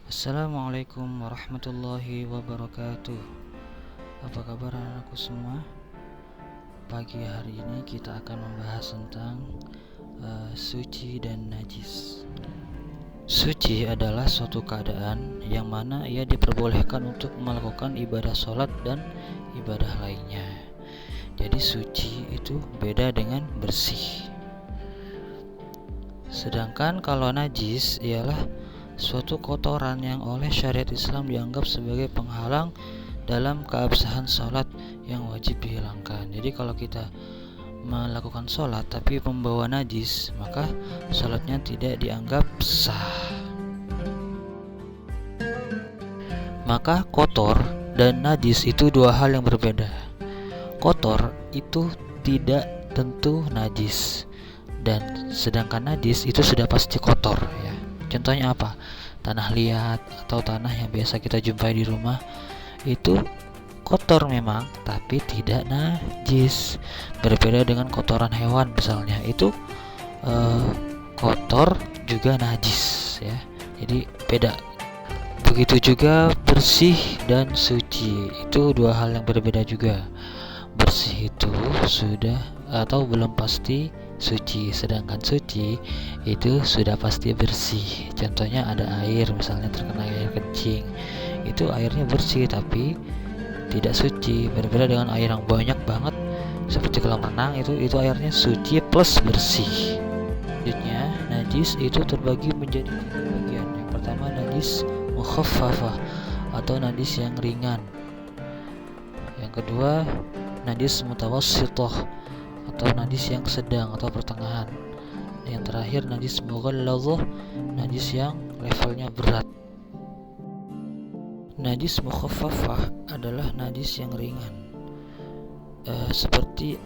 Assalamualaikum warahmatullahi wabarakatuh. Apa kabar anakku semua? Pagi hari ini kita akan membahas tentang suci dan najis. Suci adalah suatu keadaan yang mana ia diperbolehkan untuk melakukan ibadah sholat dan ibadah lainnya. Jadi suci itu beda dengan bersih. Sedangkan kalau najis ialah suatu kotoran yang oleh syariat Islam dianggap sebagai penghalang dalam keabsahan sholat yang wajib dihilangkan. Jadi kalau kita melakukan sholat tapi membawa najis, maka sholatnya tidak dianggap sah. Maka kotor dan najis itu dua hal yang berbeda. Kotor itu tidak tentu najis, dan sedangkan najis itu sudah pasti kotor ya. Contohnya apa? Tanah liat atau tanah yang biasa kita jumpai di rumah itu kotor memang, tapi tidak najis. Berbeda dengan kotoran hewan misalnya, itu kotor juga najis ya. Jadi beda. Begitu juga bersih dan suci, itu dua hal yang berbeda juga. Bersih itu sudah atau belum pasti suci, sedangkan suci itu sudah pasti bersih. Contohnya ada air, misalnya terkena air kencing, itu airnya bersih tapi tidak suci. Berbeda dengan air yang banyak banget seperti kolam renang, itu airnya suci plus bersih. Selanjutnya, najis itu terbagi menjadi tiga bagian. Yang pertama najis mukhaffafah atau najis yang ringan. Yang kedua najis mutawassithah atau najis yang sedang atau pertengahan. Yang terakhir najis mughalladzah, najis yang levelnya berat. Najis mukhaffafah adalah najis yang ringan, seperti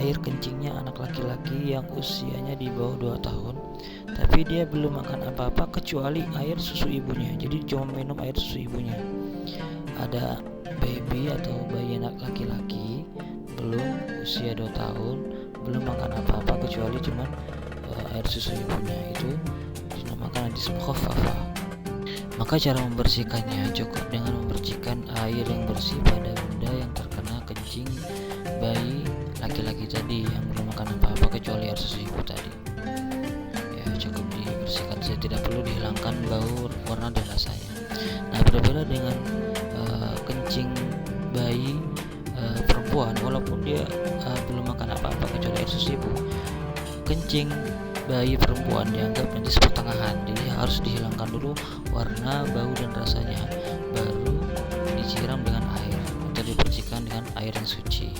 air kencingnya anak laki-laki yang usianya di bawah 2 tahun, tapi dia belum makan apa-apa kecuali air susu ibunya. Jadi cuma minum air susu ibunya. Ada baby atau bayi anak laki-laki belum usia 2 tahun, belum makan apa-apa kecuali cuman air susu ibunya, itu dinamakan najis mukhaffafah. Maka cara membersihkannya cukup dengan membersihkan air yang bersih pada benda yang terkena kencing bayi laki-laki tadi yang belum makan apa-apa kecuali air susu ibu tadi. Ya, cukup dibersihkan saja, tidak perlu dihilangkan bau, warna dan rasanya. Nah, berbeda dengan kencing bayi perempuan, walaupun dia belum makan apa-apa kecuali air susu ibu, kencing bayi perempuan dianggap najis pertengahan. Jadi harus dihilangkan dulu warna, bau dan rasanya, baru disiram dengan air atau dibersihkan dengan air yang suci.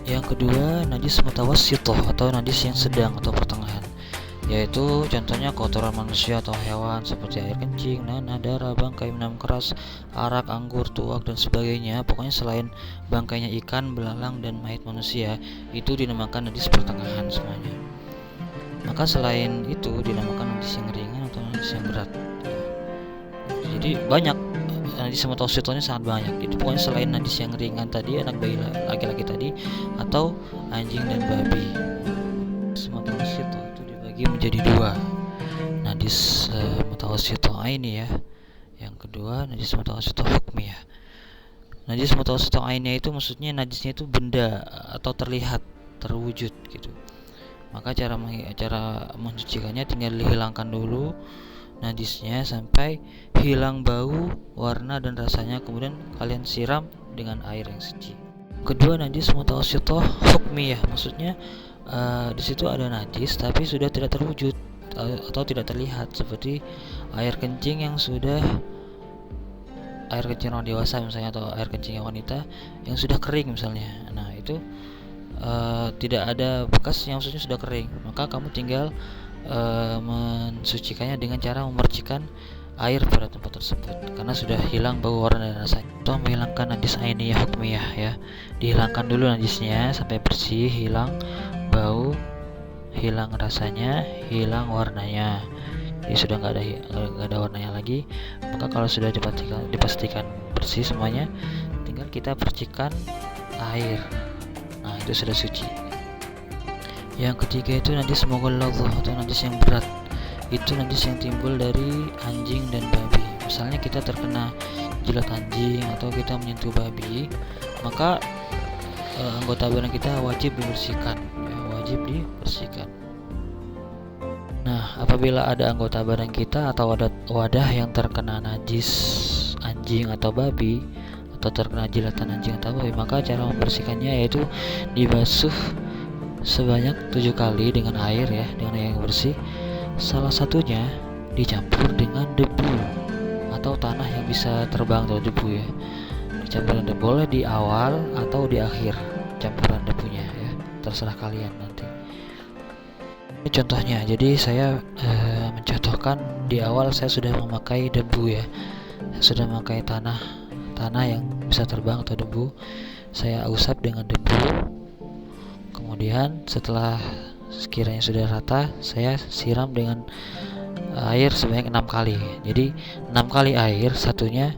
Yang kedua najis mutawassithah atau najis yang sedang atau pertengahan, yaitu contohnya kotoran manusia atau hewan seperti air kencing, nanah, darah, bangkai, minuman keras, arak, anggur, tuak dan sebagainya. Pokoknya selain bangkainya ikan, belalang dan mayat manusia, itu dinamakan najis pertengahan semuanya. Maka selain itu dinamakan najis yang ringan atau najis yang berat. Jadi banyak, najis mutawassithahnya sangat banyak. Itu pokoknya selain najis yang ringan tadi, anak bayi laki-laki tadi, atau anjing dan babi. Najis mutawassithah itu dibagi menjadi dua. Najis mutawassithah aini ya. Yang kedua najis mutawassithah hukmiyah. Najis mutawassithah aini itu maksudnya najisnya itu benda atau terlihat, terwujud gitu. Maka cara mencucikannya tinggal dihilangkan dulu najisnya sampai hilang bau, warna dan rasanya, kemudian kalian siram dengan air yang suci. Kedua najis mutawassithah hukmiyah, maksudnya di situ ada najis tapi sudah tidak terwujud atau tidak terlihat, seperti air kencing yang sudah air kencing orang dewasa misalnya, atau air kencing wanita yang sudah kering misalnya. Nah, itu tidak ada bekas, yang maksudnya sudah kering. Maka kamu tinggal mensucikannya dengan cara memercikan air pada tempat tersebut karena sudah hilang bau, warna dan rasanya. Atau menghilangkan najis ainiyah hukmiyah ya. Dihilangkan dulu najisnya sampai bersih, hilang bau, hilang rasanya, hilang warnanya. Jadi sudah nggak ada warnanya lagi. Maka kalau sudah dipastikan bersih semuanya, tinggal kita percikan air. Nah, itu sudah suci. Yang ketiga itu najis mughalladzah atau najis yang berat. itu najis yang timbul dari anjing dan babi. Misalnya kita terkena jilat anjing atau kita menyentuh babi, maka anggota badan kita wajib dibersihkan, ya, wajib dibersihkan. Nah, apabila ada anggota badan kita atau ada wadah yang terkena najis anjing atau babi, atau terkena jilatan anjing atau babi, maka cara membersihkannya yaitu dibasuh sebanyak 7 kali dengan air, ya, dengan air yang bersih. Salah satunya dicampur dengan debu atau tanah yang bisa terbang atau debu, ya. Dicampur dengan debu, boleh di awal atau di akhir campuran debunya, ya, terserah kalian nanti. Ini contohnya. Jadi saya mencontohkan di awal saya sudah memakai debu, ya, saya sudah memakai tanah yang bisa terbang atau debu. Saya usap dengan debu, kemudian setelah sekiranya sudah rata, saya siram dengan air sebanyak 6 kali. Jadi 6 kali air, satunya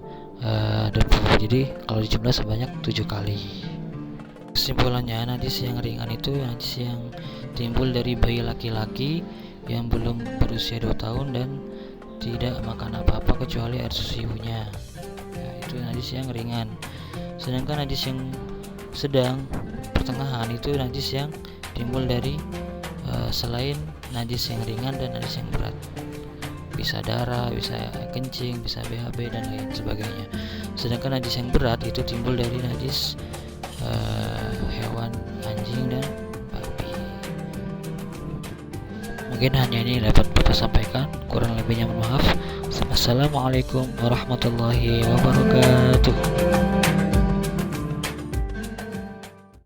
debu. Jadi kalau dijumlah sebanyak 7 kali. Kesimpulannya, najis yang ringan itu najis yang timbul dari bayi laki-laki yang belum berusia 2 tahun dan tidak makan apa-apa kecuali air susu ibunya. Ya, itu najis yang ringan. Sedangkan najis yang sedang, pertengahan, itu najis yang timbul dari selain najis yang ringan dan najis yang berat. Bisa darah, bisa kencing, bisa BAB dan lain sebagainya. Sedangkan najis yang berat itu timbul dari najis hewan anjing dan babi. Mungkin hanya ini dapat Bapak sampaikan, kurang lebihnya mohon maaf. Assalamualaikum warahmatullahi wabarakatuh.